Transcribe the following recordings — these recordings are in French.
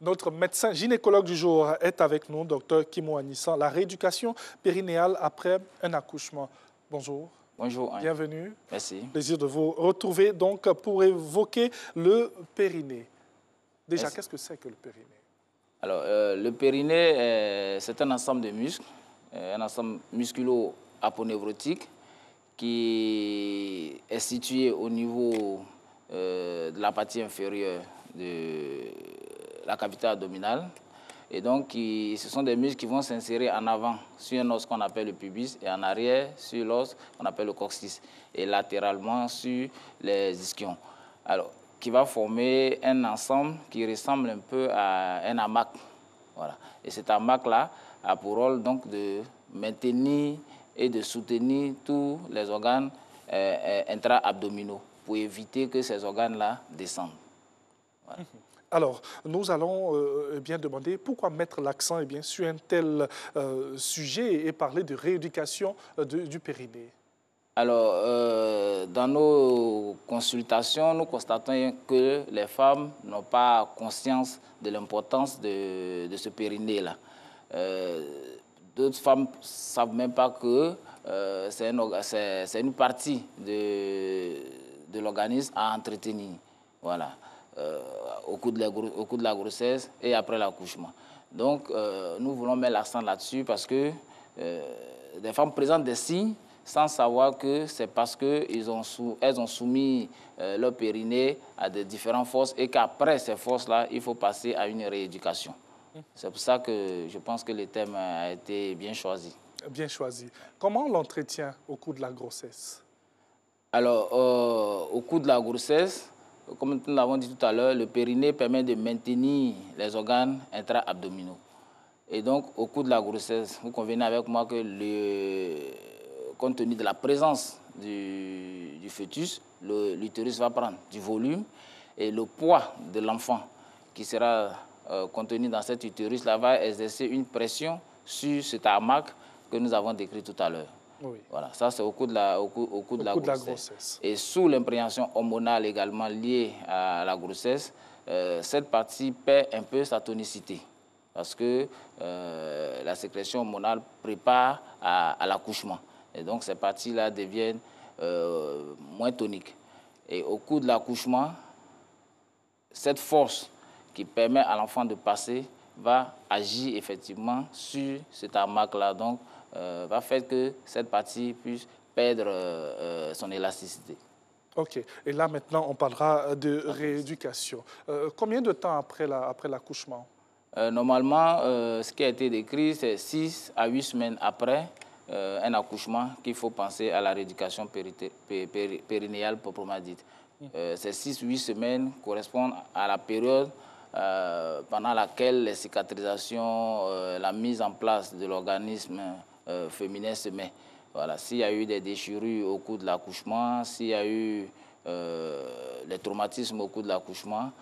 Notre médecin gynécologue du jour est avec nous, Dr Kimo Anissan, la rééducation périnéale après un accouchement. Bonjour. Bonjour. Bienvenue. Merci. Plaisir de vous retrouver donc pour évoquer le périnée. Déjà, qu'est-ce que c'est que le périnée? Alors, le périnée, c'est un ensemble de muscles, un ensemble musculo-aponeurotique qui est situé au niveau de la partie inférieure de la cavité abdominale. Et donc, ce sont des muscles qui vont s'insérer en avant sur un os qu'on appelle le pubis et en arrière sur l'os qu'on appelle le coccyx et latéralement sur les ischions. Alors, qui va former un ensemble qui ressemble un peu à un hamac. Voilà. Et cet hamac-là a pour rôle donc de maintenir et de soutenir tous les organes intra-abdominaux pour éviter que ces organes-là descendent. Voilà. Alors, nous allons bien demander pourquoi mettre l'accent sur un tel sujet et parler de rééducation du périnée. Alors, dans nos consultations, nous constatons que les femmes n'ont pas conscience de l'importance de ce périnée-là. D'autres femmes ne savent même pas que c'est une partie de l'organisme à entretenir. Voilà. Au cours de la grossesse et après l'accouchement. Donc, nous voulons mettre l'accent là-dessus parce que des femmes présentent des signes sans savoir que c'est parce qu'elles ont soumis leur périnée à de différentes forces et qu'après ces forces-là, il faut passer à une rééducation. C'est pour ça que je pense que le thème a été bien choisi. Bien choisi. Comment on l'entretient au cours de la grossesse? Alors, au cours de la grossesse, comme nous l'avons dit tout à l'heure, le périnée permet de maintenir les organes intra-abdominaux. Et donc, au cours de la grossesse, vous convenez avec moi que compte tenu de la présence du fœtus, l'utérus va prendre du volume et le poids de l'enfant qui sera contenu dans cet utérus-là va exercer une pression sur cet hamac que nous avons décrit tout à l'heure. Oui. Voilà, ça c'est au cours de la grossesse. Et sous l'imprégnation hormonale également liée à la grossesse, cette partie perd un peu sa tonicité parce que la sécrétion hormonale prépare à l'accouchement. Et donc ces parties-là deviennent moins toniques. Et au cours de l'accouchement, cette force qui permet à l'enfant de passer va agir effectivement sur cet hamac-là. Donc, va faire que cette partie puisse perdre son élasticité. OK. Et là, maintenant, on parlera de rééducation. Combien de temps après l'accouchement? Normalement, ce qui a été décrit, c'est 6 à 8 semaines après un accouchement qu'il faut penser à la rééducation périnéale proprement dite. Ces 6-8 semaines correspondent à la période pendant laquelle les cicatrisations, la mise en place de l'organisme féminin se met. Voilà. S'il y a eu des déchirures au cours de l'accouchement, s'il y a eu les traumatismes au cours de l'accouchement,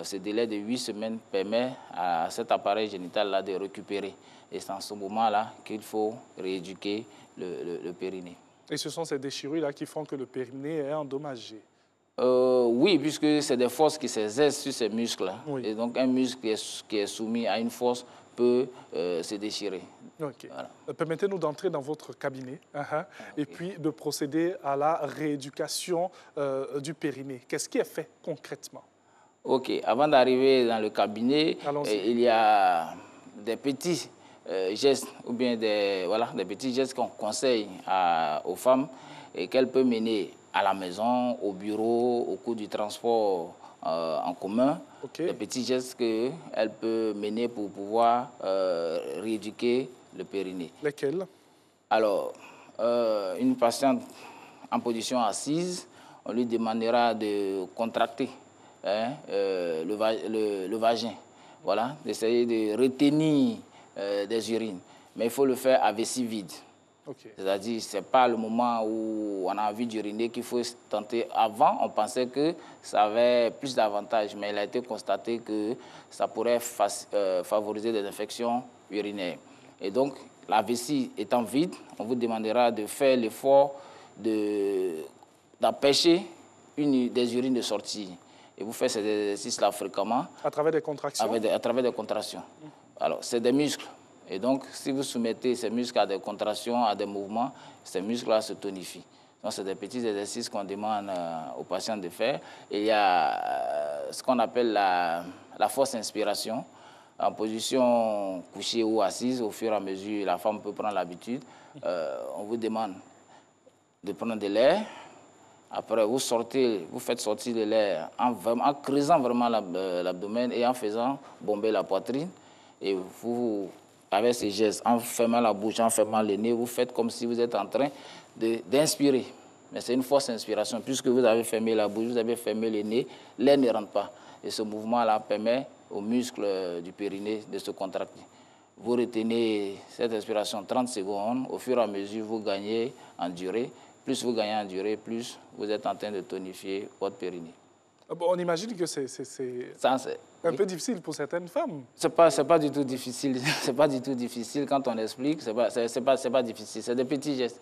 ce délai de 8 semaines permet à cet appareil génital-là de récupérer. Et c'est en ce moment-là qu'il faut rééduquer le périnée. Et ce sont ces déchirures-là qui font que le périnée est endommagé? Oui, puisque c'est des forces qui s'exercent sur ces muscles-là. Oui. Et donc, un muscle qui est soumis à une force peut se déchirer. OK. Voilà. Permettez-nous d'entrer dans votre cabinet et puis de procéder à la rééducation du périnée. Qu'est-ce qui est fait concrètement? OK. Avant d'arriver dans le cabinet, il y a des petits gestes ou bien des petits gestes qu'on conseille aux femmes et qu'elles peuvent mener à la maison, au bureau, au cours du transport en commun. Okay. Des petits gestes qu'elles peuvent mener pour pouvoir rééduquer le périnée. Lesquels? Alors, une patiente en position assise, on lui demandera de contracter le vagin, voilà, d'essayer de retenir des urines. Mais il faut le faire à vessie vide. Okay. C'est-à-dire, ce n'est pas le moment où on a envie d'uriner qu'il faut tenter. Avant, on pensait que ça avait plus d'avantages, mais il a été constaté que ça pourrait favoriser des infections urinaires. Et donc, la vessie étant vide, on vous demandera de faire l'effort d'empêcher des urines de sortir. et vous faites ces exercices-là fréquemment. À travers des contractions? À travers des contractions. Alors, c'est des muscles. Et donc, si vous soumettez ces muscles à des contractions, à des mouvements, ces muscles-là se tonifient. Donc, c'est des petits exercices qu'on demande aux patients de faire. Et il y a ce qu'on appelle la force inspiration. En position couchée ou assise, au fur et à mesure, la femme peut prendre l'habitude. On vous demande de prendre de l'air. Après, vous faites sortir de l'air en creusant vraiment l'abdomen et en faisant bomber la poitrine. Et vous, avec ces gestes, en fermant la bouche, en fermant le nez, vous faites comme si vous êtes en train d'inspirer. Mais c'est une fausse inspiration. Puisque vous avez fermé la bouche, vous avez fermé le nez, l'air ne rentre pas. Et ce mouvement-là permet aux muscles du périnée de se contracter. Vous retenez cette inspiration 30 secondes. Au fur et à mesure, vous gagnez en durée. Plus vous gagnez en durée, plus vous êtes en train de tonifier votre périnée. Bon, on imagine que c'est un peu difficile pour certaines femmes. C'est pas du tout difficile. C'est pas du tout difficile quand on explique. C'est pas difficile. C'est des petits gestes.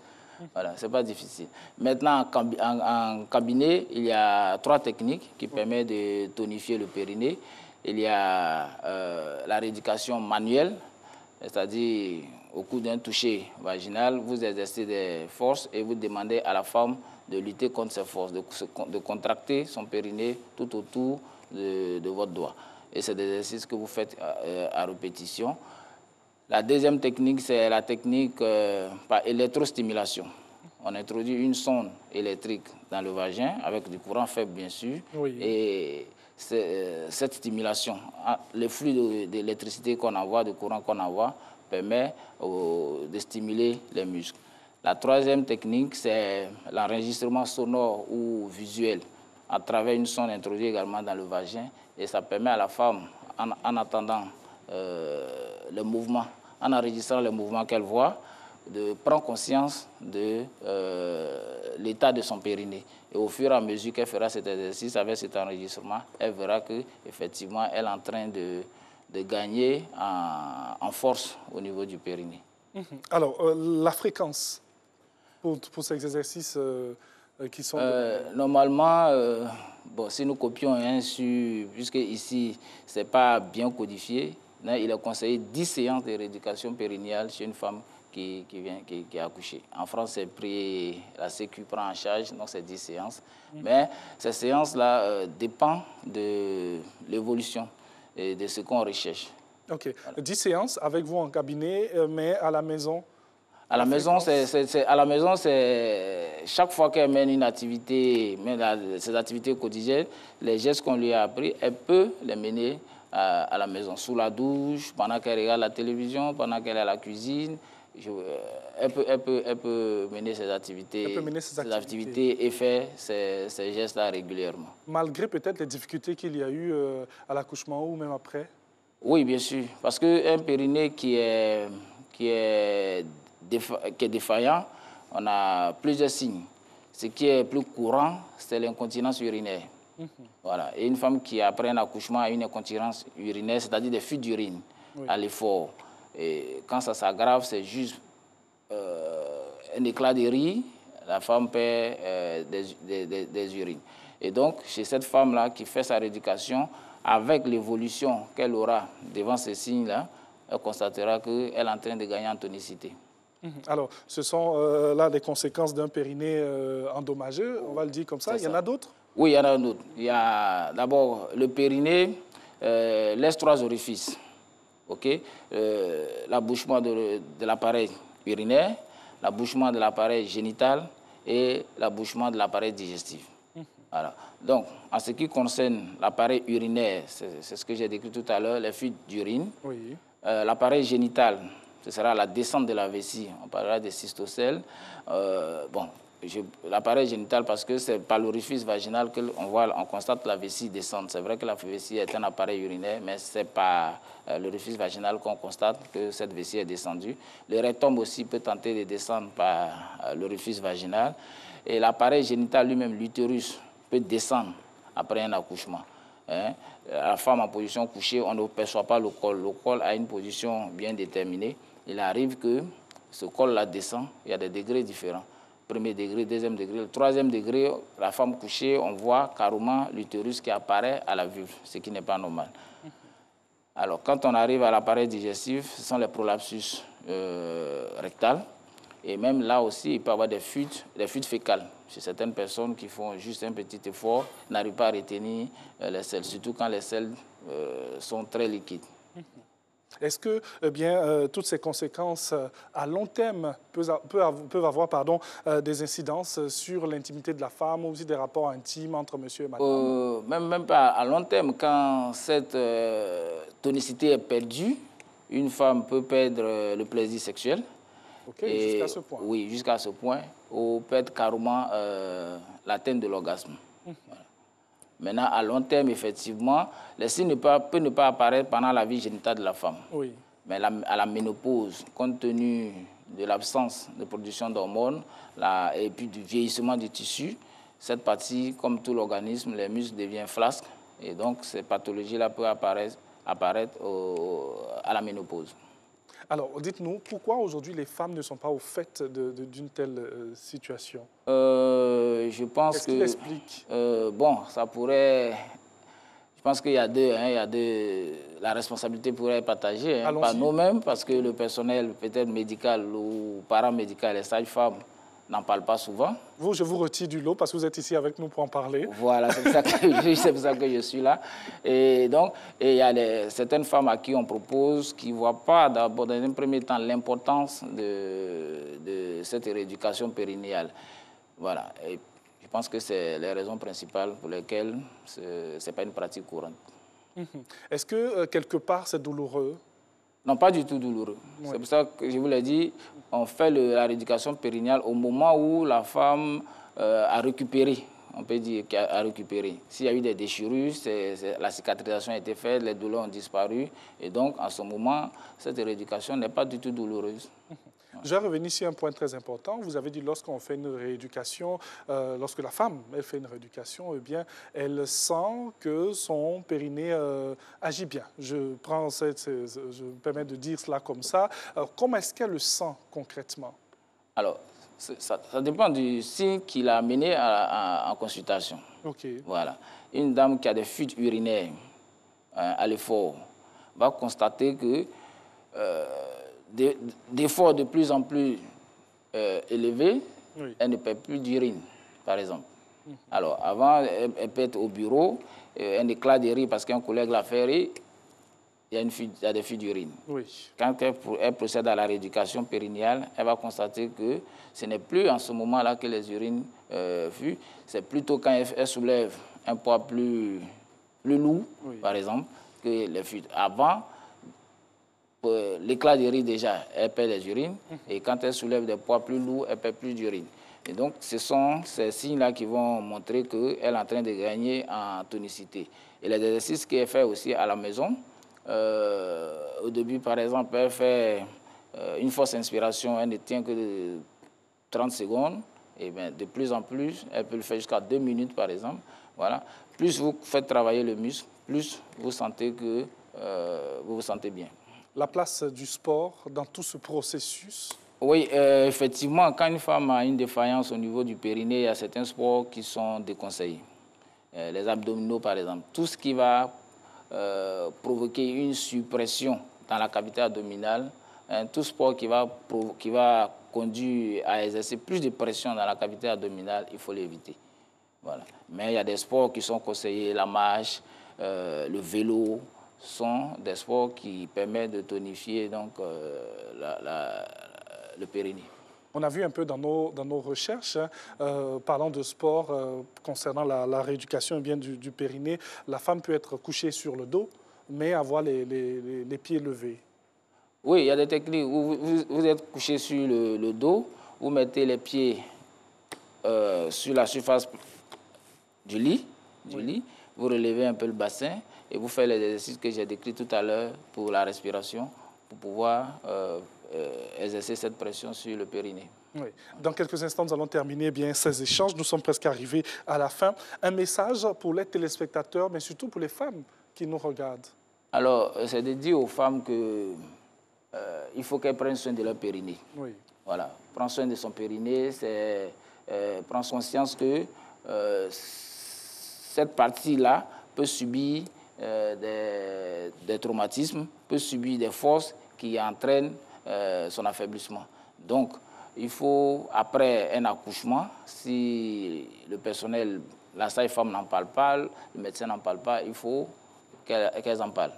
Voilà, c'est pas difficile. Maintenant, en cabinet, il y a 3 techniques qui permettent de tonifier le périnée. Il y a la rééducation manuelle, c'est-à-dire au coup d'un toucher vaginal, vous exercez des forces et vous demandez à la femme de lutter contre ces forces, de contracter son périnée tout autour de votre doigt. Et c'est des exercices que vous faites à répétition. La deuxième technique, c'est la technique par électrostimulation. On introduit une sonde électrique dans le vagin, avec du courant faible, bien sûr. Oui. Et cette stimulation, le flux d'électricité qu'on envoie, de courant qu'on envoie, permet de stimuler les muscles. La troisième technique, c'est l'enregistrement sonore ou visuel à travers une sonde introduite également dans le vagin. Et ça permet à la femme, en attendant le mouvement, en enregistrant le mouvement qu'elle voit, de prendre conscience de l'état de son périnée. Et au fur et à mesure qu'elle fera cet exercice avec cet enregistrement, elle verra qu'effectivement, elle est en train de gagner en force au niveau du périnée. Alors, la fréquence pour ces exercices qui sont... Normalement, bon, si nous copions puisque ici, ce n'est pas bien codifié, là, il est conseillé 10 séances de rééducation périnéale chez une femme qui a accouché. En France, la Sécu prend en charge, donc c'est 10 séances. Mais ces séances-là dépendent de l'évolution et de ce qu'on recherche. OK. Voilà. 10 séances avec vous en cabinet, mais à la maison? À la maison, c'est chaque fois qu'elle mène une activité, ses activités quotidiennes, les gestes qu'on lui a appris, elle peut les mener à la maison, sous la douche, pendant qu'elle regarde la télévision, pendant qu'elle est à la cuisine. Elle peut mener ses activités, et faire ces gestes-là régulièrement. Malgré peut-être les difficultés qu'il y a eu à l'accouchement ou même après? Oui, bien sûr. Parce qu'un périnée qui est défaillant, on a plusieurs signes. Ce qui est plus courant, c'est l'incontinence urinaire. Voilà. Et une femme qui, après un accouchement, a une incontinence urinaire, c'est-à-dire des fuites d'urine à l'effort. Et quand ça s'aggrave, c'est juste un éclat de rire, la femme perd des urines. Et donc, chez cette femme-là qui fait sa rééducation, avec l'évolution qu'elle aura devant ces signes-là, elle constatera qu'elle est en train de gagner en tonicité. Alors, ce sont là des conséquences d'un périnée endommagé, on va le dire comme ça. Il y en a d'autres? Oui, il y en a d'autres. Il y a d'abord le périnée laisse 3 orifices. Okay? L'abouchement de l'appareil urinaire, l'abouchement de l'appareil génital et l'abouchement de l'appareil digestif. Voilà. Donc, en ce qui concerne l'appareil urinaire, c'est ce que j'ai décrit tout à l'heure, les fuites d'urine. Oui. L'appareil génital, ce sera la descente de la vessie. On parlera des cystocèles. L'appareil génital, parce que c'est par l'orifice vaginal qu'on constate la vessie descendre. C'est vrai que la vessie est un appareil urinaire, mais c'est par l'orifice vaginal qu'on constate que cette vessie est descendue. Le rectum aussi peut tenter de descendre par l'orifice vaginal. Et l'appareil génital lui-même, l'utérus, peut descendre après un accouchement. La femme en position couchée, on ne perçoit pas le col. Le col a une position bien déterminée. Il arrive que ce col-là descend, il y a des degrés différents. premier degré, deuxième degré. Le troisième degré, la femme couchée, on voit carrément l'utérus qui apparaît à la vulve, ce qui n'est pas normal. Alors, quand on arrive à l'appareil digestif, ce sont les prolapsus rectales. Et même là aussi, il peut y avoir des fuites fécales. Chez certaines personnes qui font juste un petit effort, n'arrivent pas à retenir les selles, surtout quand les selles sont très liquides. Est-ce que toutes ces conséquences à long terme peuvent avoir des incidences sur l'intimité de la femme ou aussi des rapports intimes entre monsieur et madame? Même pas à long terme, quand cette tonicité est perdue, une femme peut perdre le plaisir sexuel. Ok, jusqu'à ce point. Oui, jusqu'à ce point, ou perdre carrément l'atteinte de l'orgasme. Voilà. Maintenant, à long terme, effectivement, les signes peuvent ne pas apparaître pendant la vie génitale de la femme. Oui. Mais à la ménopause, compte tenu de l'absence de production d'hormones et puis du vieillissement du tissu, cette partie, comme tout l'organisme, les muscles deviennent flasques. Et donc, ces pathologies-là peuvent apparaître à la ménopause. Alors, dites-nous, pourquoi aujourd'hui les femmes ne sont pas au fait d'une telle situation? Je pense que... Qu'est-ce qui l'explique? Bon, ça pourrait... Je pense qu'il y a deux, la responsabilité pourrait être partagée, par nous-mêmes, parce que le personnel peut-être médical ou paramédical, les sages-femmes, n'en parlent pas souvent. Je vous retire du lot parce que vous êtes ici avec nous pour en parler. Voilà, c'est pour ça que je suis là. Et donc, il y a certaines femmes à qui on propose, qui ne voient pas d'abord, dans un premier temps, l'importance de cette rééducation périnéale. Voilà. Et je pense que c'est les raisons principales pour lesquelles ce n'est pas une pratique courante. Est-ce que, quelque part, c'est douloureux? Non, pas du tout douloureux. Oui. C'est pour ça que je vous l'ai dit, on fait la rééducation périnéale au moment où la femme a récupéré, on peut dire qu'elle a récupéré. S'il y a eu des déchirures, la cicatrisation a été faite, les douleurs ont disparu. Et donc, en ce moment, cette rééducation n'est pas du tout douloureuse. Je vais revenir sur un point très important. Vous avez dit lorsqu'on fait une rééducation, lorsque la femme elle fait une rééducation, eh bien, elle sent que son périnée agit bien. Je me permets de dire cela comme ça. Comment est-ce qu'elle le sent concrètement? Alors, ça dépend du signe qui l'a amené en consultation. Okay. Voilà. Une dame qui a des fuites urinaires à l'effort va constater que d'efforts de plus en plus élevés, oui, elle ne perd plus d'urine, par exemple. Alors, avant, elle peut être au bureau, un éclat de rire parce qu'un collègue l'a fait rire, il y a des fuites d'urine. Oui. Quand elle procède à la rééducation périnéale, elle va constater que ce n'est plus en ce moment-là que les urines fuient, c'est plutôt quand elle soulève un poids plus lourd, oui, par exemple, que les fuites. Avant, l'éclat de rire déjà, elle perd les urines, et quand elle soulève des poids plus lourds, elle perd plus d'urine. Et donc, ce sont ces signes-là qui vont montrer qu'elle est en train de gagner en tonicité. Et les exercices qu'elle fait aussi à la maison, au début, par exemple, elle fait une fausse inspiration, elle ne tient que de 30 secondes, et bien, de plus en plus, elle peut le faire jusqu'à 2 minutes, par exemple. Voilà. Plus vous faites travailler le muscle, plus vous sentez que vous vous sentez bien. La place du sport dans tout ce processus? Oui, effectivement, quand une femme a une défaillance au niveau du périnée, il y a certains sports qui sont déconseillés. Les abdominaux, par exemple. Tout ce qui va provoquer une suppression dans la cavité abdominale, tout sport qui va conduire à exercer plus de pression dans la cavité abdominale, il faut l'éviter. Voilà. Mais il y a des sports qui sont conseillés, la marche, le vélo, sont des sports qui permettent de tonifier donc, le périnée. On a vu un peu dans nos recherches, parlant de sport, concernant la rééducation bien du périnée, la femme peut être couchée sur le dos, mais avoir les pieds levés. Oui, il y a des techniques où vous êtes couché sur le dos, vous mettez les pieds sur la surface du lit, vous relevez un peu le bassin et vous faites les exercices que j'ai décrits tout à l'heure pour la respiration, pour pouvoir exercer cette pression sur le périnée. Oui. Dans quelques instants, nous allons terminer bien ces échanges. Nous sommes presque arrivés à la fin. Un message pour les téléspectateurs, mais surtout pour les femmes qui nous regardent. Alors, c'est de dire aux femmes qu'il faut qu'elles prennent soin de leur périnée. Oui. Voilà, prendre soin de son périnée, c'est prendre conscience que cette partie-là peut subir des traumatismes, peut subir des forces qui entraînent son affaiblissement. Donc, il faut, après un accouchement, si le personnel, la sage-femme n'en parle pas, le médecin n'en parle pas, il faut qu'elles en parlent.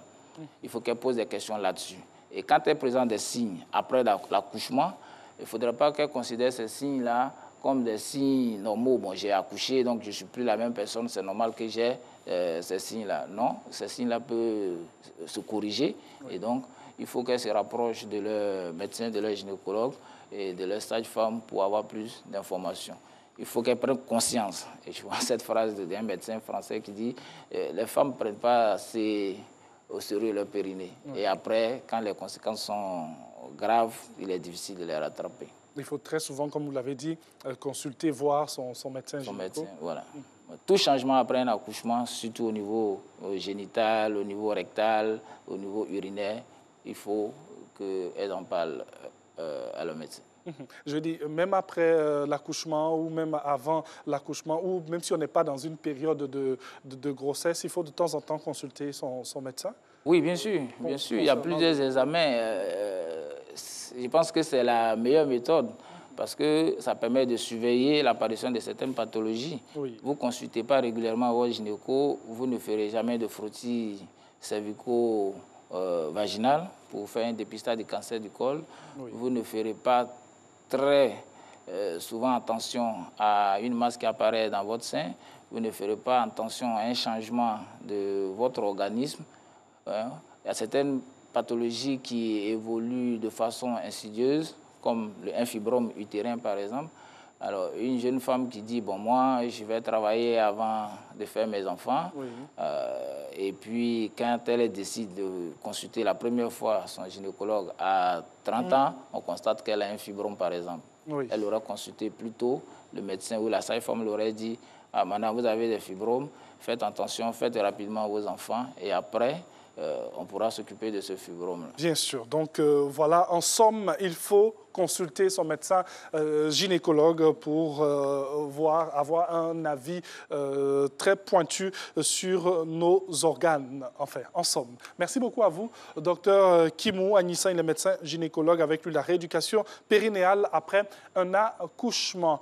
Il faut qu'elles posent des questions là-dessus. Et quand elles présentent des signes après l'accouchement, il ne faudrait pas qu'elles considèrent ces signes-là comme des signes normaux. Bon, j'ai accouché, donc je ne suis plus la même personne, c'est normal que j'ai ces signes-là. Non, ces signes-là peuvent se corriger. Oui. Et donc, il faut qu'elles se rapprochent de leur médecin, de leur gynécologue et de leur sage-femme pour avoir plus d'informations. Il faut qu'elles prennent conscience. Et je vois cette phrase d'un médecin français qui dit les femmes ne prennent pas assez au sérieux leur périnée. Oui. Et après, quand les conséquences sont graves, il est difficile de les rattraper. Il faut très souvent, comme vous l'avez dit, consulter, voir son médecin gynécologue. Son médecin, voilà. Tout changement après un accouchement, surtout au niveau génital, au niveau rectal, au niveau urinaire, il faut qu'elles en parlent à leur médecin. Je dis, même après l'accouchement ou même avant l'accouchement, ou même si on n'est pas dans une période de grossesse, il faut de temps en temps consulter son médecin? Oui, bien sûr, bien sûr. Il y a plusieurs examens. Je pense que c'est la meilleure méthode parce que ça permet de surveiller l'apparition de certaines pathologies. Oui. Vous ne consultez pas régulièrement votre gynéco, vous ne ferez jamais de frottis cervico-vaginal pour faire un dépistage du cancer du col. Oui. Vous ne ferez pas très souvent attention à une masse qui apparaît dans votre sein. Vous ne ferez pas attention à un changement de votre organisme. Il y a certaines pathologies qui évoluent de façon insidieuse, comme un fibrome utérin par exemple. Alors, une jeune femme qui dit, bon, moi, je vais travailler avant de faire mes enfants. Oui. Et puis, quand elle décide de consulter la première fois son gynécologue à 30 ans, on constate qu'elle a un fibrome, par exemple. Oui. Elle aura consulté plus tôt le médecin ou la sage-femme lui aurait dit, ah, madame, vous avez des fibromes, faites attention, faites rapidement vos enfants. Et après, on pourra s'occuper de ce fibrome-là. Bien sûr. Donc, voilà, en somme, il faut consulter son médecin gynécologue pour avoir un avis très pointu sur nos organes. Enfin, en somme. Merci beaucoup à vous, docteur Kimou Anissa, il est médecin gynécologue avec lui la rééducation périnéale après un accouchement.